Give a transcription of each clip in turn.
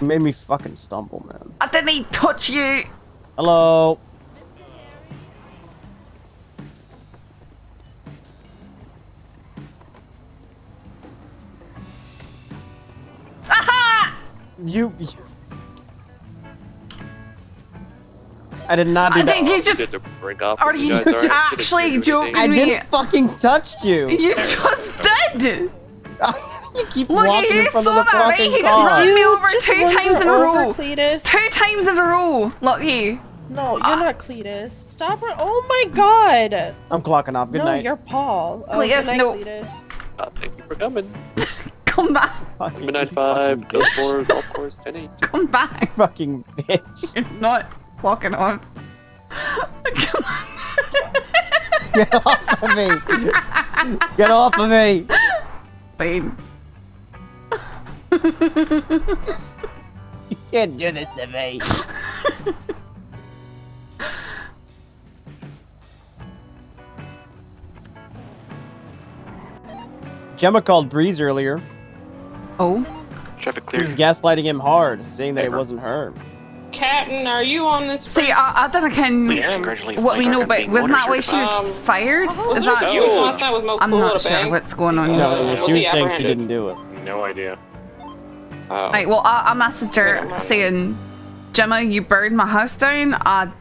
You made me fucking stumble, man. I didn't touch you. Hello. Aha! You... I did not do I that. think you just... Are you actually joking me? I didn't fucking touch you. You just did. You keep Look, walking you in front saw of the that, right? fucking He just car. ran me over Just 2 run times her in a row. over, Cletus. 2 times in a row. Lucky. No, you're not Cletus. Stop her. Oh my god. I'm clocking off. Good no, night. you're Paul. Oh, Cletus, good night, no. Cletus. Thank you for coming. Come back. Fucking Midnight 5, Go for Golf Course 10-8. Come back. fucking bitch. You're not clocking on. Get off of me. Get off of me. Fine. You can't do this to me. Gemma called Breeze earlier. Oh. Traffic She was clear. gaslighting him hard, saying that it wasn't her. Captain, are you on this? See, I don't know what we know, but wasn't that why she was fired? Was Is there that? you last night with Mo I'm Cool not at a sure bank? what's going on. No, she was he saying she apprehended? didn't do it. No idea. Right, well, I messaged her saying, Gemma, you burned my house down. I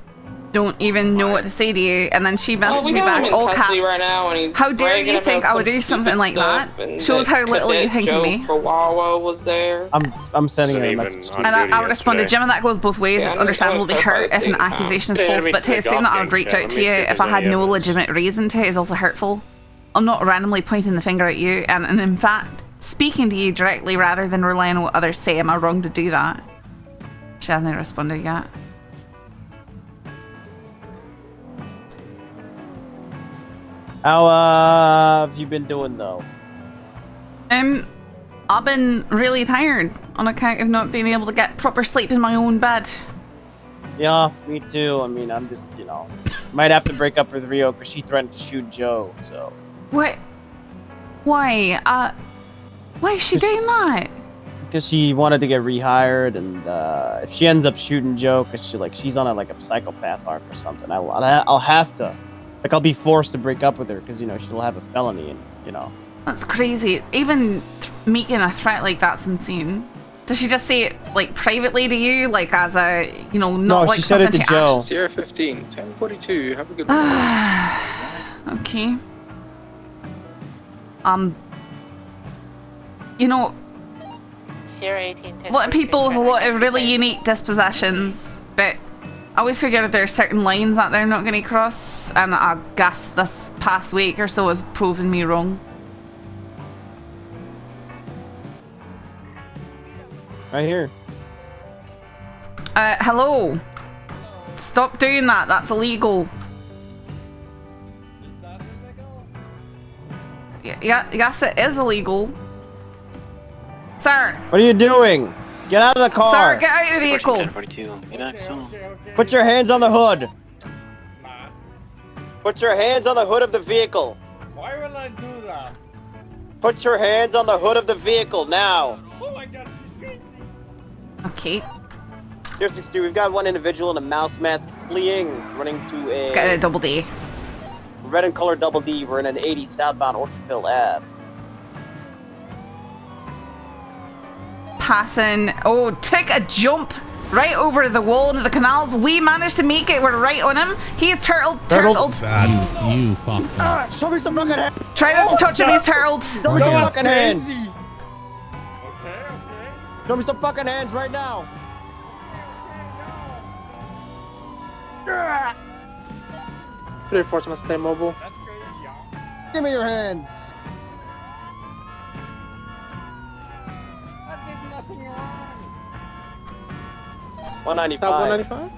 don't even know what to say to you. And then she messaged we me got him back, in all custody caps. right now, and he's How dare bragging you think about I would some do something like stuff, that? and Shows how little you Cadet think of Joe me. For Wawa was there. I'm sending her a Wasn't message. even too. And I responded, Gemma, that goes both ways. Yeah, It's I'm understandable to be gonna hurt if an clarify the accusation is thing. false, Yeah, but to the assume that I would golf reach game, out to let me you see if if I there's had any no evidence. legitimate reason to is also hurtful. I'm not randomly pointing the finger at you, and in fact, speaking to you directly rather than relying on what others say. Am I wrong to do that? She hasn't responded yet. How have you been doing though? I've been really tired on account of not being able to get proper sleep in my own bed. Yeah, me too. I mean, I'm just, might have to break up with Rio because she threatened to shoot Joe, so. What? Why? Why is she doing that? Because she wanted to get rehired, and if she ends up shooting Joe, because she's on a psychopath arc or something, I'll have to, I'll be forced to break up with her because she'll have a felony, and That's crazy. Even making a threat like that's insane. Does she just say it privately to you, as a not No, like she said it something to she Joe. Sierra 15, 1042. Have a good one. Okay. Sierra 18. A lot of people with a lot of really unique dispositions, but I always figure that there are certain lines that they're not going to cross, and I guess this past week or so has proven me wrong. right here. Hello. Stop doing that. That's illegal. Yeah, yes, it is illegal. Sir. What are you doing? Get out of the car. Sir, get out of the vehicle. 1042. Put your hands on the hood. Put your hands on the hood of the vehicle. Why will I do that? Put your hands on the hood of the vehicle now. Oh my god, she's crazy. Okay. 062, we've got one individual in a mouse mask fleeing, running to Let's get a double D. red and color double D. We're in an 80 southbound Orchardville Ave. Passing. Oh, took a jump right over the wall into the canals. We managed to make it. We're right on him. He's turtled. You fucked up. Show me some fucking hands. Try not to touch him. He's turtled. Show me some fucking hands. Okay, okay. Show me some fucking hands right now. Pretty fortunate to stay mobile. That's crazy, yeah. Give me your hands. I did nothing wrong. 195. Stop 195?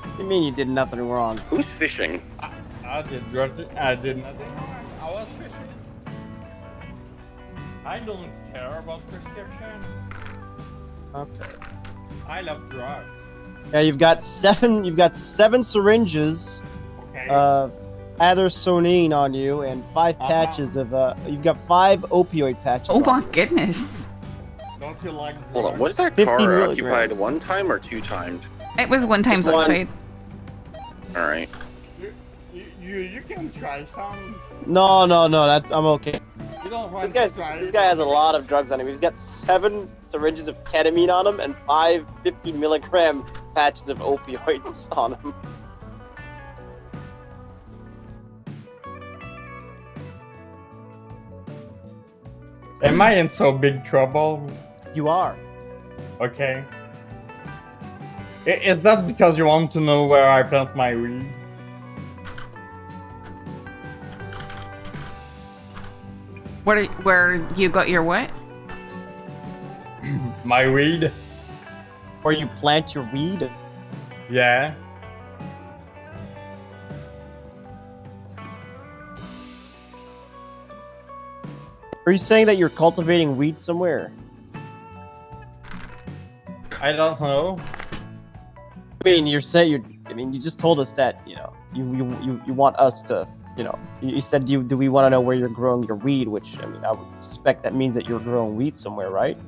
What do you mean you did nothing wrong? Who's fishing? I did nothing wrong. I was fishing. I don't care about prescription. Okay. I love drugs. Yeah, you've got seven syringes Okay. of Adarsonine on you and 5 patches of you've got 5 opioid patches. Oh on my you. goodness. Don't to like. Hold on, was that 50 car milligrams. occupied one time or two timed? It was one times One. occupied. Alright. You can try some. No, I'm okay. You don't This want guy, to try. this guy has a lot of drugs on him. He's got 7 syringes of ketamine on him and 5 50-milligram patches of opioids on him. Am I in so big trouble? You are. Okay. Is that because you want to know where I plant my weed? Where you got your what? My weed? Where you plant your weed? Yeah. Are you saying that you're cultivating weed somewhere? I don't know. I mean, you just told us that, you know, you want us to, you know, you said, do we want to know where you're growing your weed? Which, I mean, I would suspect that means that you're growing weed somewhere, right?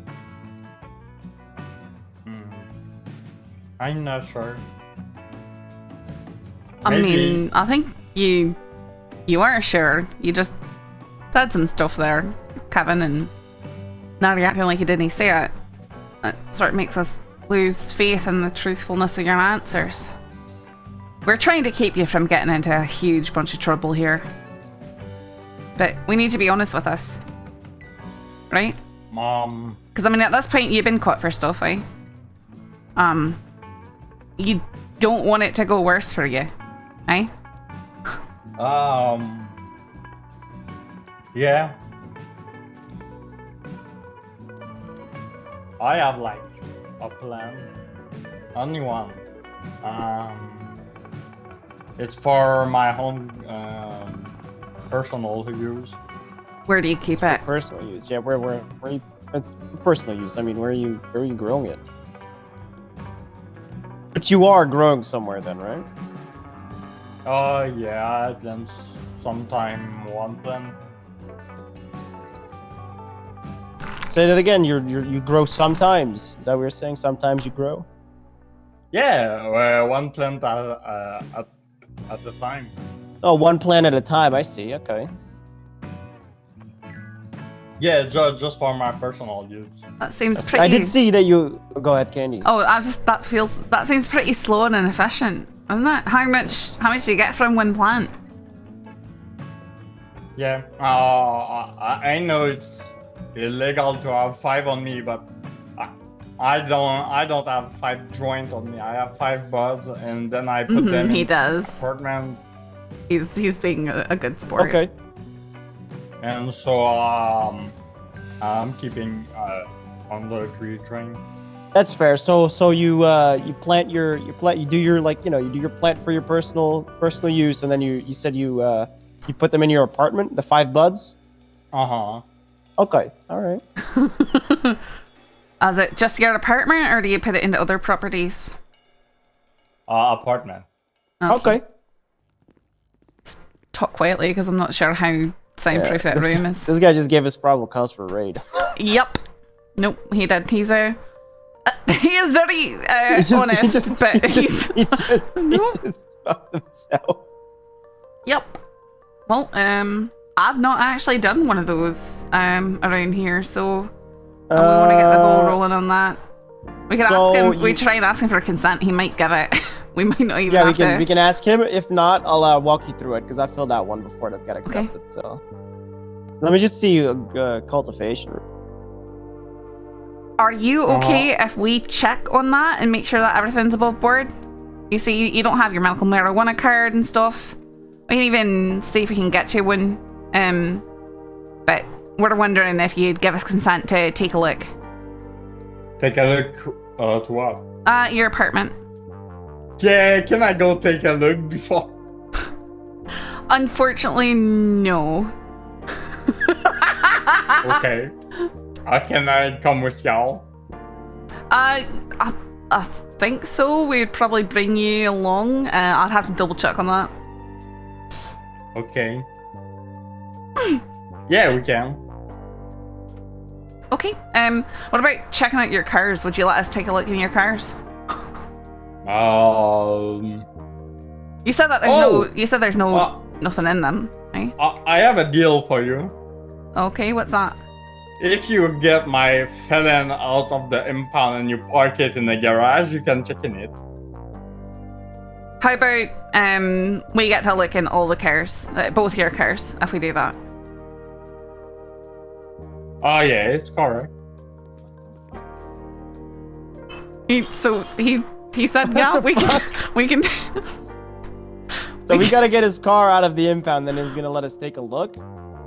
I'm not sure. I Maybe. mean, I think you are sure. You just said some stuff there, Kevin, and now you're acting like you didn't say it. It sort of makes us lose faith in the truthfulness of your answers. We're trying to keep you from getting into a huge bunch of trouble here. But we need to be honest with us. Right? Mom. Because, I mean, at this point, you've been caught for stuff, eh? You don't want it to go worse for you, eh? Yeah. I have like a plan. Only one. It's for my own personal use. Where do you keep it? Personal use. Yeah, where you, it's personal use. I mean, where are you growing it? But you are growing somewhere then, right? Yeah, then sometime one plant. Say that again. You grow sometimes. Is that what you're saying? Sometimes you grow. Yeah, one plant at a time. Oh, one plant at a time. I see. Okay. Yeah, just for my personal use. That seems pretty... I did see that you. Go ahead, Candy. Oh, that seems pretty slow and inefficient, isn't it? How much do you get from one plant? Yeah, I know it's illegal to have 5 on me, but I don't have 5 joints on me. I have 5 buds, and then I put them He in does. apartment. He's being a good sport. Okay. And so I'm keeping on the tree train. That's fair. So you plant you do your you do your plant for your personal use, and then you said you put them in your apartment, the 5 buds. Okay. All right. Is it just your apartment, or do you put it into other properties? Apartment. Okay. Just talk quietly, because I'm not sure how soundproof that room is. This guy just gave us probable cause for raid. Yep. Nope, he did. He is very honest, but he's... he just found himself. Yep. Well, I've not actually done one of those around here, so we want to get the ball rolling on that. We can ask him. We try and ask him for consent. He might give it. We might not even. Yeah, we can ask him. If not, I'll walk you through it because I filled out one before that got accepted. Okay. So let me just see cultivation. Are you okay if we check on that and make sure that everything's above board? You see, you don't have your medical marijuana card and stuff. We can even see if we can get you one. But we're wondering if you'd give us consent to take a look. Take a look to what? Your apartment. Yeah, can I go take a look before? Unfortunately, no. Okay. Can I come with y'all? I think so. We'd probably bring you along. I'd have to double check on that. Okay. Yeah, we can. Okay. What about checking out your cars? Would you let us take a look in your cars? You said that there's Oh! there's no nothing in them, right? I have a deal for you. Okay, what's that? If you get my felon out of the impound and you park it in the garage, you can check in it. How about we get to look in all the cars, both your cars, if we do that? Oh yeah, it's correct. He said yeah, we can. So we gotta get his car out of the impound, then he's gonna let us take a look.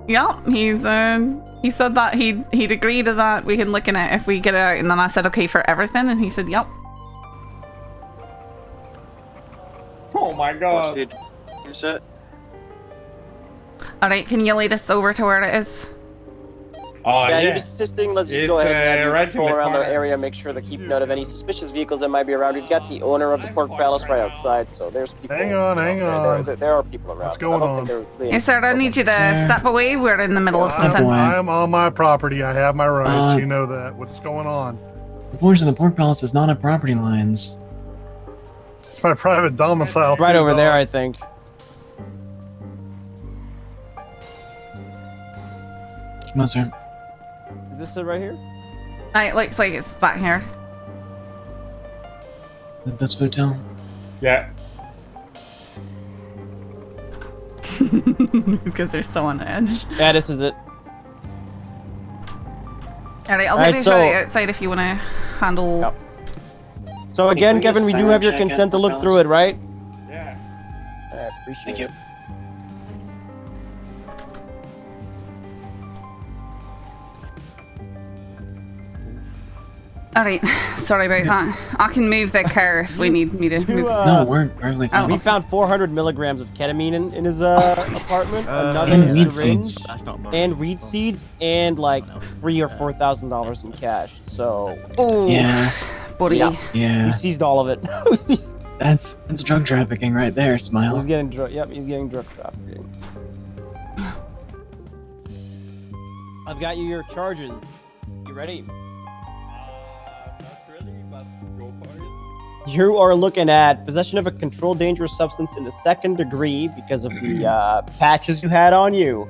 Yeah, he said that he'd agree to that. We can look in it if we get it out, and then I said okay for everything, and he said yep. Oh my god. Dude, is it? All right, can you lead us over to where it is? Oh Yeah, yeah. you're assisting. Let's just It's, go ahead and have you right in patrol the around the corner. area, make sure to keep note of any suspicious vehicles that might be around. We've got the owner of the pork palace right outside, so there's people. Hang on. There are people around. What's going on? Hey, sir, I need you to step away. We're in the middle of something. I'm on my property. I have my rights. You know that. What's going on? Unfortunately, the pork palace is not on property lines. It's my private domicile. Right too, over there, dog. I think. Come on, sir. Is this it right here? It looks like it's back here. This hotel. Yeah. These guys are so on edge. Yeah, this is it. All right, I'll All right, take these right so- outside if you want to handle. Yep. So again, we Kevin, just we do sign have your check in, consent to look fellas? through it, right? Yeah. I appreciate Thank it. you. All right, sorry about that. I can move the car if we need me to move. No, we're perfectly fine. We found 400 milligrams of ketamine in his apartment, another and weed syringe, seeds. and weed seeds, and like $3,000 or $4,000 in cash. So Oh, Yeah, buddy. Yeah. we yeah. seized all of it. We seized- That's drug trafficking right there, he's Smile. getting drug. Yep, he's getting drug trafficking. I've got you your charges. You ready? Not really, but go for it. You are looking at possession of a controlled dangerous substance in the second degree because of the patches you had on you.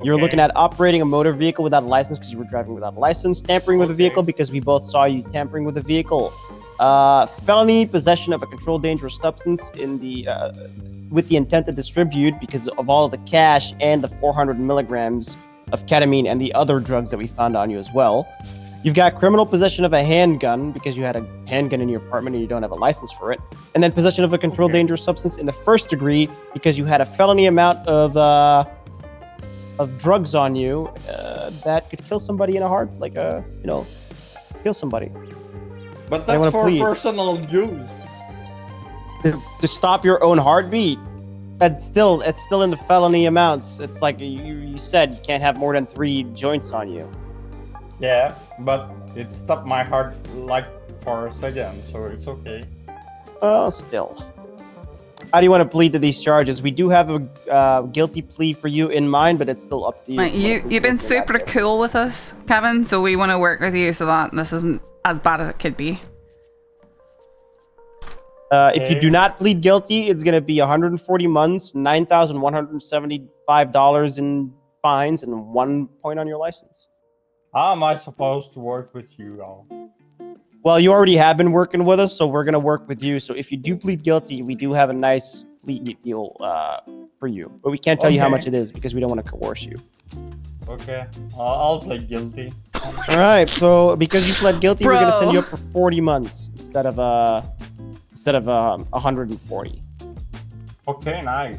You're Okay. looking at operating a motor vehicle without a license because you were driving without a license, tampering with a Okay. vehicle because we both saw you tampering with a vehicle, felony possession of a controlled dangerous substance in the with the intent to distribute because of all of the cash and the 400 milligrams of ketamine and the other drugs that we found on you as well. You've got criminal possession of a handgun because you had a handgun in your apartment and you don't have a license for it. And then possession of a controlled Okay. dangerous substance in the first degree because you had a felony amount of drugs on you that could kill somebody in a heart, like kill somebody. But They that's wanna for plead. personal use. To stop your own heartbeat. It's still in the felony amounts. It's like you said, you can't have more than 3 joints on you. Yeah, but it stopped my heart like for a second, so it's okay. Still. How do you want to plead to these charges? We do have a guilty plea for you in mind, but it's still up to you. Right, you've been super cool with us, Kevin, so we want to work with you so that this isn't as bad as it could be. If you do not plead guilty, it's going to be 140 months, $9,175 in fines, and 1 point on your license. How am I supposed to work with you all? Well, you already have been working with us, so we're going to work with you. So if you do plead guilty, we do have a nice plea deal for you. But we can't tell you how Okay. much it is because we don't want to coerce you. Okay, I'll play guilty. All right, so because you pled guilty, we're going to Bro. send you up for 40 months instead of 140. Okay, nice.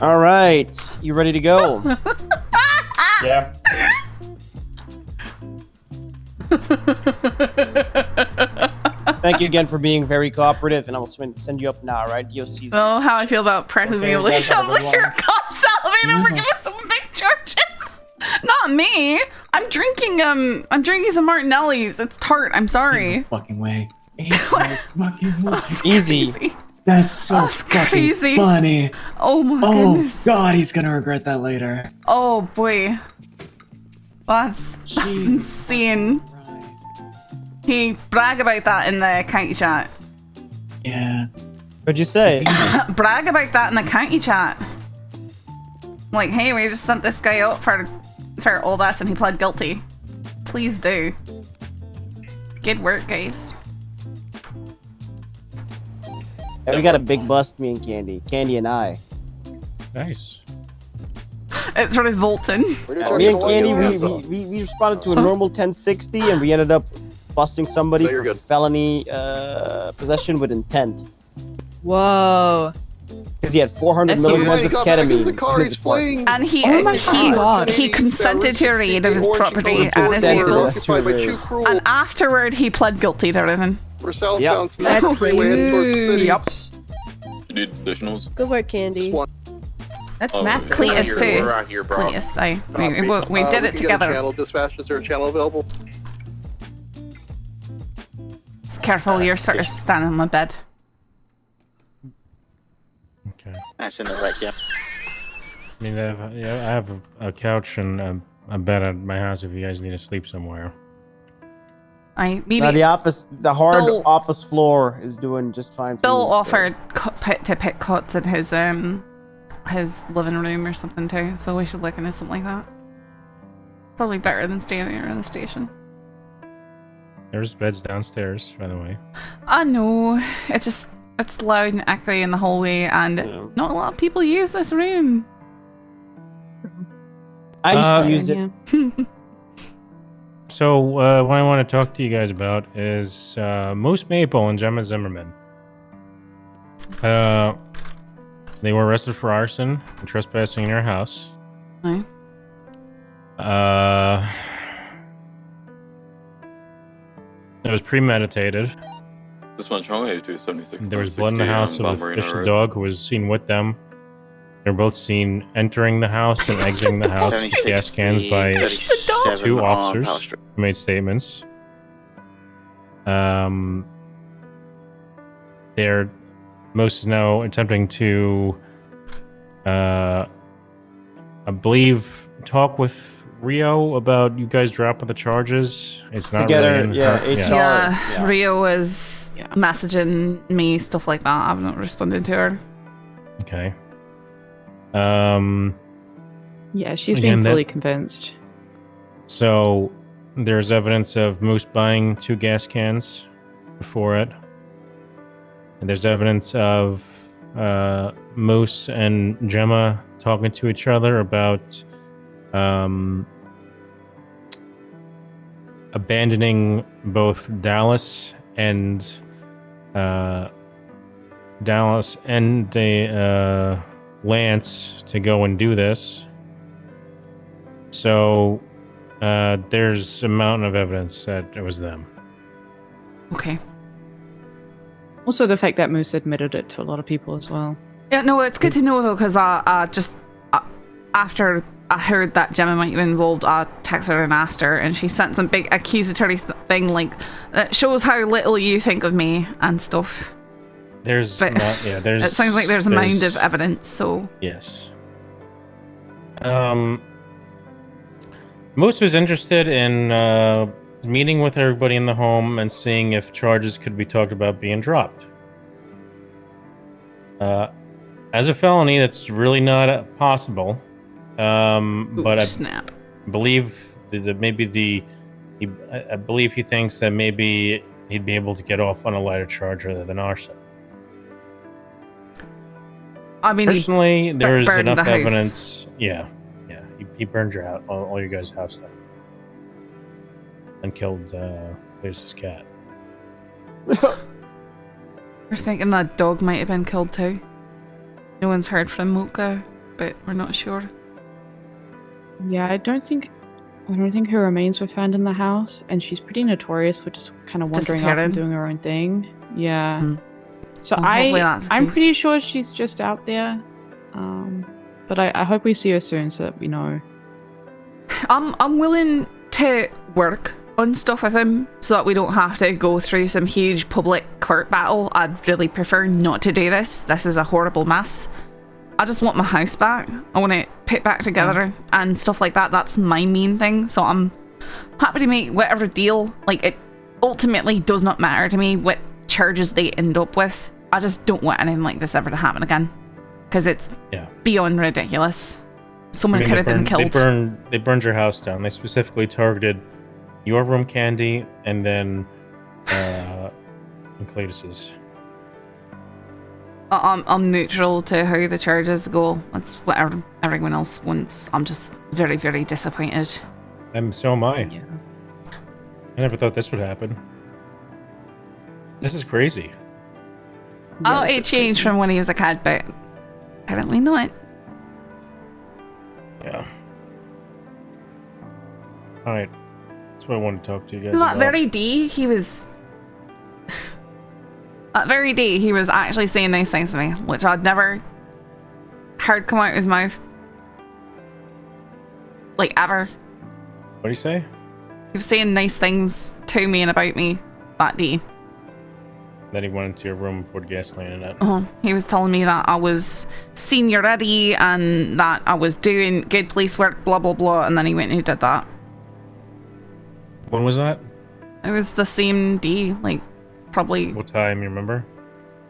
All right, you ready to go? Yeah. Thank you again for being very cooperative, and I will send you up now, all right? DOC. Oh, how I feel about practically being able to Okay, that's a good handle your one. cops elevator for giving us some big charges. Not not me. I'm drinking some Martinellis. It's tart. I'm sorry. No fucking way. Ain't no fucking way. That's Easy. crazy. That's so That's fucking crazy. funny. Oh my Oh goodness. god, he's gonna regret that later. Oh boy. That's Jesus insane. Christ. He brag about that in the county chat. Yeah. What'd you say? Brag about that in the county chat. Like, hey, we just sent this guy out for all this and he pled guilty. Please do. Good work, guys. Yeah, we got a big bust, me and Candy. Candy and I. Nice. It's revolting. Me and Candy, we responded to a normal 1060 and we ended up busting somebody for felony possession with intent. Whoa. Because he had 400 milligrams of ketamine. In his apartment. And God. he consented to a raid of his property and his vehicles. And afterward, he pled guilty to everything. We're southbound. That's crazy. Yep. You need additionals? Good work, Candy. That's Oh, massive. Cletus too. We're out here, bro. Cletus, we did it together. Channel dispatch. Is there a channel available? Just careful, you're sort of standing on my bed. Okay. That's in the right, yeah. I mean, I have a couch and a bed at my house if you guys need to sleep somewhere. Maybe The hard Bill- office floor is doing just fine. For Bill me, offered to pick cots in his living room or something too, so we should look into something like that. Probably better than staying here in the station. There's beds downstairs, by the way. I know. It's loud and echoey in the hallway, and not a lot of people use this room. I used to use it. So, what I want to talk to you guys about is Moose Maple and Gemma Zimmerman. They were arrested for arson and trespassing in your house. No. It was premeditated. This one's wrong. 276. There was blood in the house of the official dog who was seen with them. They're both seen entering the house and exiting the house with gas cans by two officers who made statements. Most is now attempting to, I believe, talk with Rio about you guys dropping the charges. It's not Together, really Yeah, Rio is messaging me, stuff like that. I've not responded to her. Okay. Yeah, she's Again, been fully convinced. So there's evidence of Moose buying 2 gas cans before it. And there's evidence of Moose and Gemma talking to each other about abandoning both Dallas and Lance to go and do this. So there's a mountain of evidence that it was them. Okay. Also, the fact that Moose admitted it to a lot of people as well. Yeah, no, it's good to know though, because after I heard that Gemma might be involved, I texted her and asked her, and she sent some big accusatory thing like that shows how little you think of me and stuff. It sounds like there's a mound of evidence. So yes. Moose was interested in meeting with everybody in the home and seeing if charges could be talked about being dropped. As a felony, that's really not possible. But I believe that maybe I believe he thinks that maybe he'd be able to get off on a lighter charge rather than arson. I mean, personally, there's burned enough the house. evidence. Yeah. He burned your house, all your guys' house down, and killed Cletus's cat. we're thinking that dog might have been killed too. No one's heard from Mocha, but we're not sure. Yeah, I don't think her remains were found in the house, and she's pretty notorious for just kind of wandering off and doing her own thing. Yeah. So Well, hopefully that's the I'm case. pretty sure she's just out there. But I hope we see her soon so that we know. I'm willing to work on stuff with him so that we don't have to go through some huge public court battle. I'd really prefer not to do this. This is a horrible mess. I just want my house back. I want it put back together and stuff like that. That's my main thing. So I'm happy to make whatever deal. Like, it ultimately does not matter to me what charges they end up with. I just don't want anything like this ever to happen again. Because it's beyond ridiculous. Someone could have been killed. They burned your house down. They specifically targeted your room, Candy, and then Cletus's. I'm neutral to how the charges go. That's what everyone else wants. I'm just very, very disappointed. So am I. Yeah. I never thought this would happen. This is crazy. Oh, it changed from when he was a kid, but apparently not. Yeah. Alright. That's what I wanted to talk to you guys That about. very day, he was... That very day, he was actually saying nice things to me, which I'd never heard come out of his mouth. Like, ever. What do you say? He was saying nice things to me and about me that day. Then he went into your room and poured gasoline in it. He was telling me that I was senior ready and that I was doing good police work, blah, blah, blah, and then he went and he did that. When was that? It was the same day, like, probably... What time, you remember?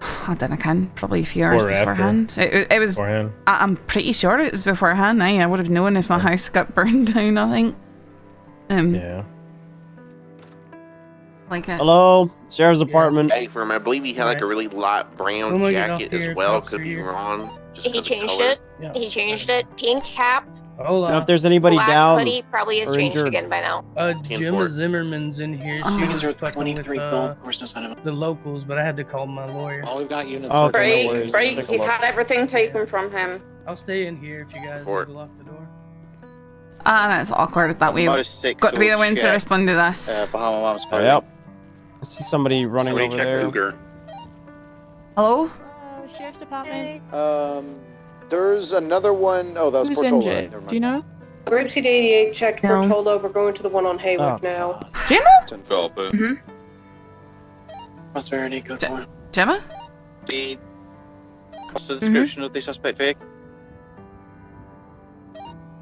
I don't know, probably a few hours beforehand. It was... Beforehand? I'm pretty sure it was beforehand. I would have known if my house got burned down, I think. Yeah. Like a... Hello? Sheriff's Department. I believe he had like a really light brown jacket as well. Could be wrong. He changed it. Yeah. He changed it. Pink cap. Hold on. If there's anybody Black down hoodie probably is or changed injured. again by now. Gemma Zimmerman's in here. She was fucking with the locals, but I had to call my lawyer. Oh, we've got units. Right. He's had everything taken from him. I'll stay in here if you guys need to lock the door. It's awkward that way. Got to be the ones to respond to this. Yep. I see somebody running over there. Hello? Sheriff's Department. There's another one. Oh, that was Who's Portola. injured? Do you know? Group Seat 88 checked Portola. We're going to the one on Haywood now. Gemma? Mm-hmm. What's there any good one? Gemma? What's the description of the suspect vehicle?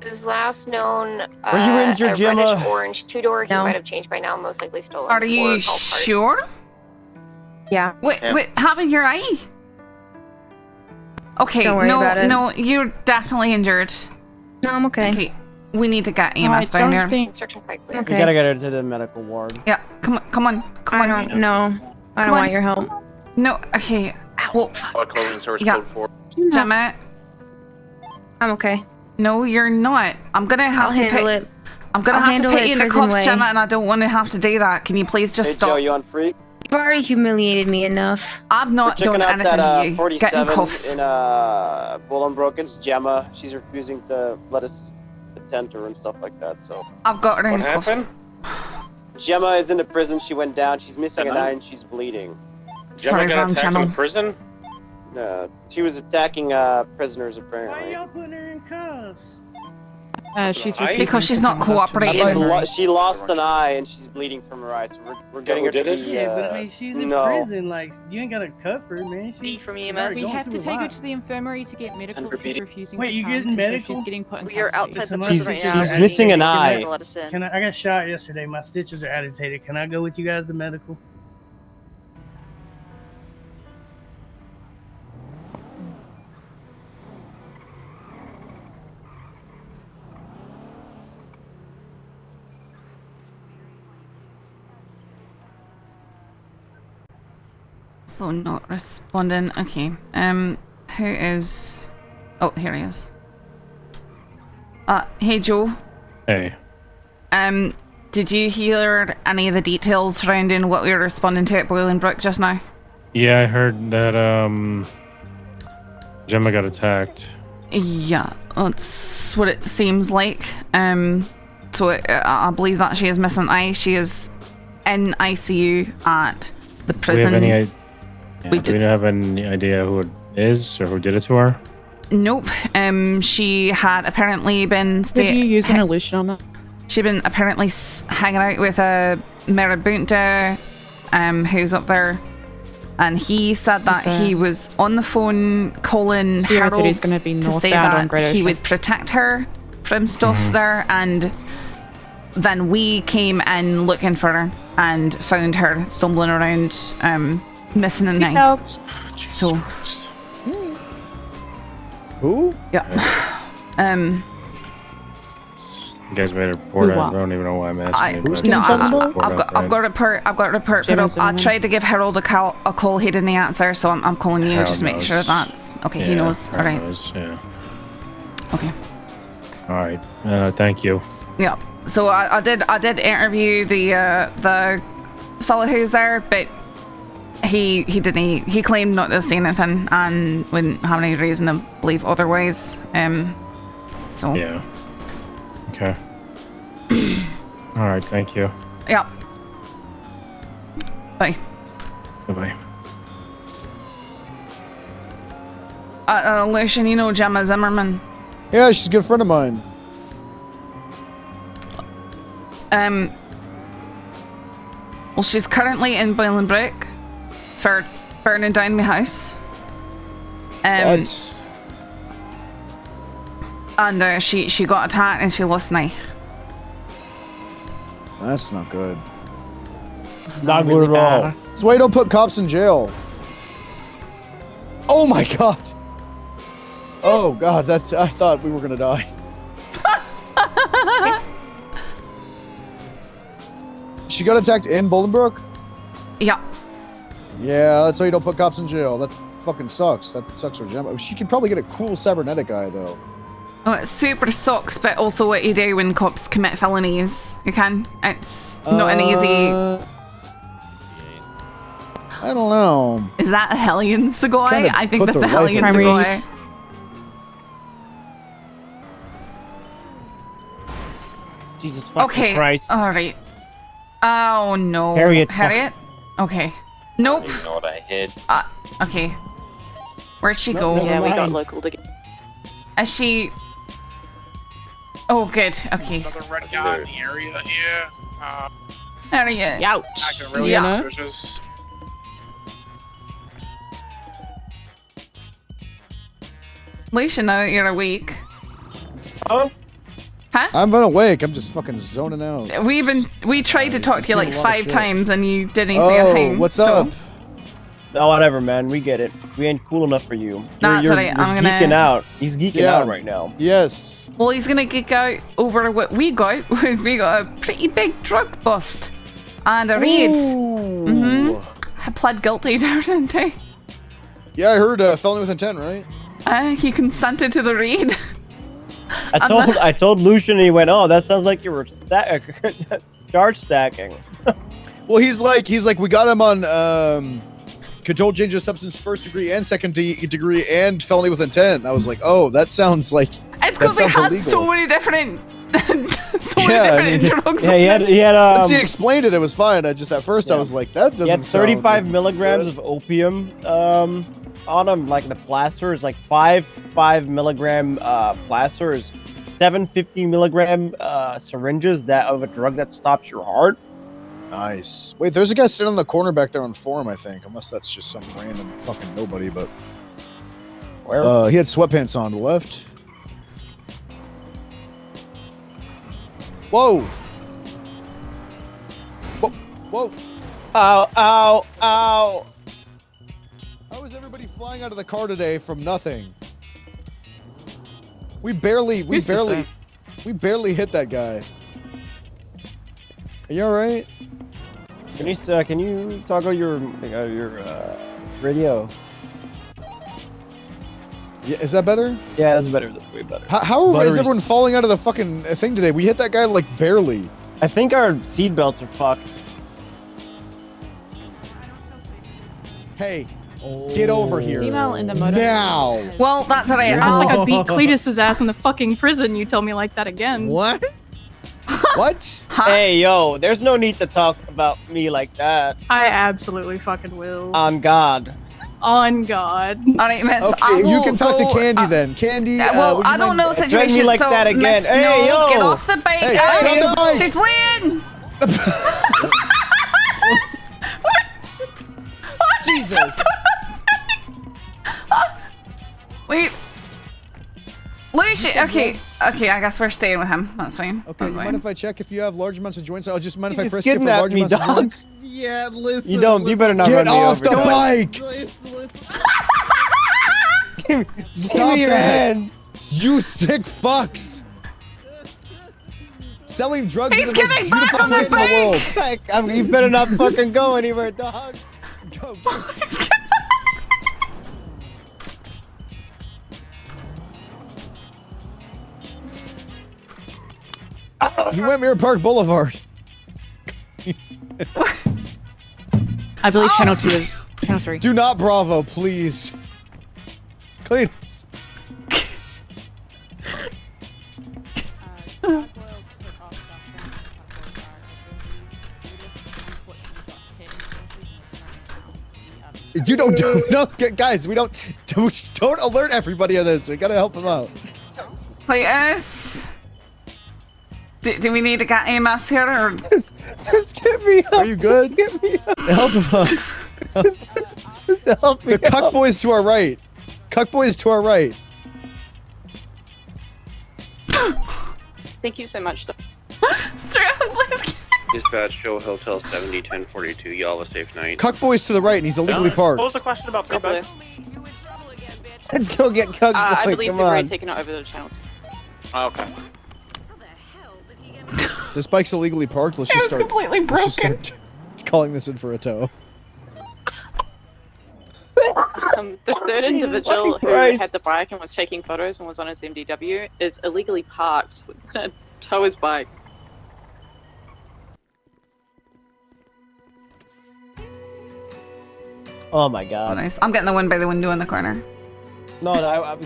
His last known Were you injured, Gemma? reddish orange two-door. He might have changed by now. Most likely stolen. Are you sure? Yeah. What happened to your eye? Okay, Don't worry about it. No, you're definitely injured. No, I'm okay. Okay, we need to get EMS down here. We gotta get her to the medical ward. Yeah, come on. I don't want your help. No, okay. Well, Gemma. I'm okay. No, you're not. I'm gonna have to handle it. I'm gonna have to put you in the cuffs, Gemma, and I don't want to have to do that. Can you please just stop? Joe, you on free? You've already humiliated me enough. I've not done anything to you. Get in 47 cuffs. in Bolingbroke. It's Gemma. She's refusing to let us attend to her and stuff like that. So I've got her in cuffs. Gemma is in the prison. She went down. She's missing an eye and she's bleeding. Sorry, wrong channel. Prison? She was attacking prisoners apparently. Why y'all putting her in cuffs? She's because she's not cooperating. She lost an eye and she's bleeding from her eye, so we're getting her to the, Yeah, but I mean, she's in prison. Like, you ain't got to cuff her, man. She's from EMS. We have to take her to the infirmary to get medical. She's refusing. Wait, you getting medical? She's getting put in We are custody. outside the prison right now. She's missing an eye. I got shot yesterday. My stitches are agitated. Can I go with you guys to medical? So not responding. Okay. Who is? Oh, here he is. Hey Joe. Hey. Did you hear any of the details surrounding what we were responding to at Bolingbroke just now? Yeah, I heard that Gemma got attacked. Yeah, that's what it seems like. So I believe that she is missing an eye. She is in ICU at the prison. Do we have any idea who it is or who did it to her? Nope. She had apparently been Did you use an illusion on that? she'd been apparently hanging out with a Marabunta, who's up there, and he said that he was on the phone calling Harold to say that he would protect her from stuff there, and then we came in looking for her and found her stumbling around, missing a knife. So, who? Yeah. You guys made a report. I don't even know why I'm asking. I've got a report. I've got a report. But I tried to give Harold a call. He didn't answer, so I'm calling you. Just make sure that's okay. He knows. All right. Yeah. Okay. All right. Thank you. Yeah. So I did interview the fellow who's there, but he didn't. He claimed not to say anything and wouldn't have any reason to believe otherwise. So. Yeah. Okay. All right. Thank you. Yeah. Bye. Bye. Lucian, you know Gemma Zimmerman. Yeah, she's a good friend of mine. Well, she's currently in Bolingbroke for burning down my house. What? And she got attacked and she lost an eye. That's not good. Not good at all. That's why you don't put cops in jail. Oh my god. Oh god, that's. I thought we were gonna die. She got attacked in Bolingbroke? Yeah. Yeah, that's why you don't put cops in jail. That fucking sucks. That sucks for Gemma. She could probably get a cool cybernetic eye though. Oh, it super sucks, but also what you do when cops commit felonies. You can. It's not an easy. I don't know. Is that a Hellion Segoy? Kinda I think put that's the a Hellion life in Segoy. Jesus fucking Okay. Christ. All right. Oh no. Harriet. Harriet? Okay. Nope. I don't even know what I hid. Okay. Where'd she go? Yeah, we got local to get. Is she? Oh, good. Okay. Another red guy in the area here. Harriet. Ouch. Acting really suspicious. Lucian, now that you're awake. Oh? Huh? I'm unawake. I'm just fucking zoning out. We tried to talk to you like 5 times and you didn't say a thing. What's so. up? No, whatever, man. We get it. We ain't cool enough for you. That's you're, alright. I'm geeking gonna. out. He's geeking out right now. Yes. Well, he's gonna geek out over what we got. Was we got a pretty big drug bust and a raid. I pled guilty to it, didn't I? Yeah, I heard felony with intent, right? He consented to the raid. I told Lucian, and he went, "Oh, that sounds like you were charge stacking." Well, he's like, we got him on controlled change of substance, 1st degree and 2nd degree, and felony with intent. And I was like, oh, that sounds like. It's because we had illegal. so many different, drugs. Yeah, he had. Once he explained it, it was fine. I just at first I was like, that doesn't. He had 35 milligrams of opium on him. Like the plaster is like 5 milligram plaster is 750 milligram syringes that of a drug that stops your heart. Nice. Wait, there's a guy sitting on the corner back there on Forum, I think. Unless that's just some random fucking nobody, but. Where? He had sweatpants on the left. Whoa! Whoa! Whoa! Ow! Ow! Ow! How is everybody flying out of the car today from nothing? We barely hit that guy. Are you all right? Can you toggle your radio? Yeah, is that better? Yeah, that's better. That's way better. How is everyone falling out of the fucking thing today? We hit that guy like barely. I think our seat belts are fucked. Hey, get over here. Female in the motor. Now. Well, that's alright. It's like I beat Cletus's ass in the fucking prison. You tell me like that again. What? What? Hey, yo, there's no need to talk about me like that. I absolutely fucking will. On God. On God. Alright, Miss. Okay, I will you can talk go, to Candy then. Candy. Well, would you I don't mind- know the Threaten situation. me like so, that again. Miss, Hey, no, yo. get off the bike. Hey, Hey, get on the bike. she's fleeing. Jesus. Wait. Lucy, said okay, ropes. okay, I guess we're staying with him. That's fine. Okay, That's you fine. mind if I check if you have large amounts of joints? I'll just mind if I just press you for kidnapped large me, amounts of dog. joints? Yeah, listen. You don't. You better not Get run me off over. the Don't. bike! Stop Give me your that! hands. You sick fucks! Selling drugs He's is the most getting back beautiful on the place in the world. I mean, you better not fucking go anywhere, dog. Go. You went Mirror Park Boulevard. I believe channel 2 is channel 3. Do not Bravo, please. Clean. You don't no, guys. We don't alert everybody on this. We gotta help them out. Cletus. Do we need to get EMS here or? Just get me up. Are you good? Get me up. Help them out. Just help me. The cuck boy's to our right. Cuck boy's to our right. Thank you so much. Straight up, please. Dispatch, show Hotel 70, 1042. Y'all have a safe night. Cuck boy's to the right, and he's illegally parked. What was the question about feedback? Let's go get Cuck I Boy. believe Come the on. raid taking it over the channel. Okay. This bike's illegally parked. Let's It just was start. completely Let's just broken. start calling this in for a tow. The third individual who Christ. had the bike and was taking photos and was on his MDW is illegally parked. We're gonna tow his bike. Oh my Oh, god. nice. I'm getting the one by the window in the corner. No,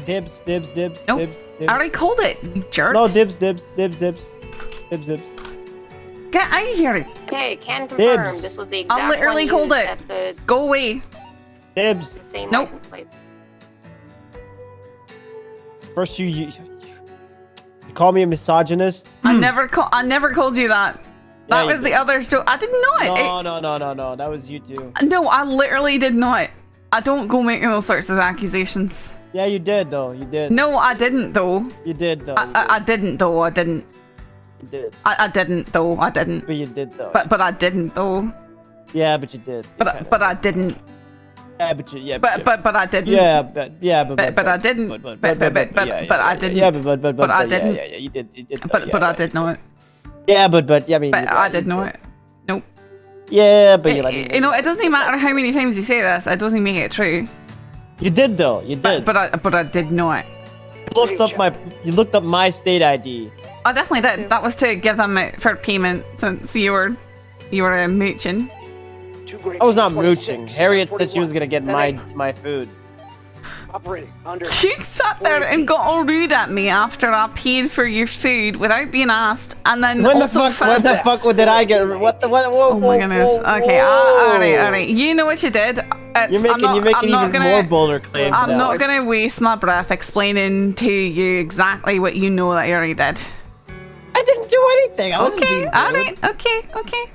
dibs. Nope. Dibs. I already called it, you jerk. No, dibs. Dibs. Get out of here. Okay, can confirm Dibs. this was the exact I literally one called used it. at the Go away. Dibs. same Nope. license plate. First you call me a misogynist. I never called you that. Yeah, That you was the did. other story. I did not. No. That was you too. No, I literally did not. I don't go making those sorts of accusations. Yeah, you did though. You did. No, I didn't though. You did though. I didn't though. I didn't. You did. I didn't though. I didn't. But you did though. But I didn't though. Yeah, but you did. But I didn't. Yeah, but you. Yeah. But I didn't. Yeah, but I didn't. But I didn't. Yeah, but I didn't. Yeah, you did. You did. But I did not. Yeah, but yeah, I mean. But I did not. Nope. Yeah, but you. You know, it doesn't matter how many times you say this. It doesn't make it true. You did though. You did. But I did not. You looked up my state ID. I definitely did. That was to give them it for payment since you were mooching. I was not mooching. Harriet said she was gonna get my food. Operating under. You sat there and got all rude at me after I paid for your food without being asked, and then When the also fuck did I get? What? Oh my goodness. Okay. All right. You know what you did. You're making even more bolder claims. I'm now. not gonna waste my breath explaining to you exactly what you know that you already did. I didn't do anything. I wasn't Okay. being All rude. right. Okay.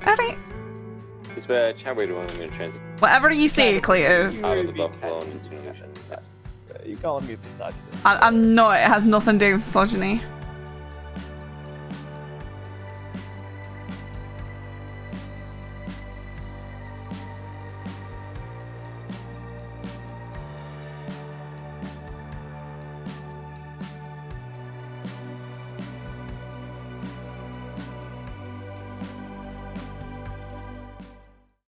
All right. Dispatch, how are we doing? I'm going to transit Whatever you say, Cletus. out of the Buffalo and into You calling me a misogynist? I'm not. It has nothing to do with misogyny.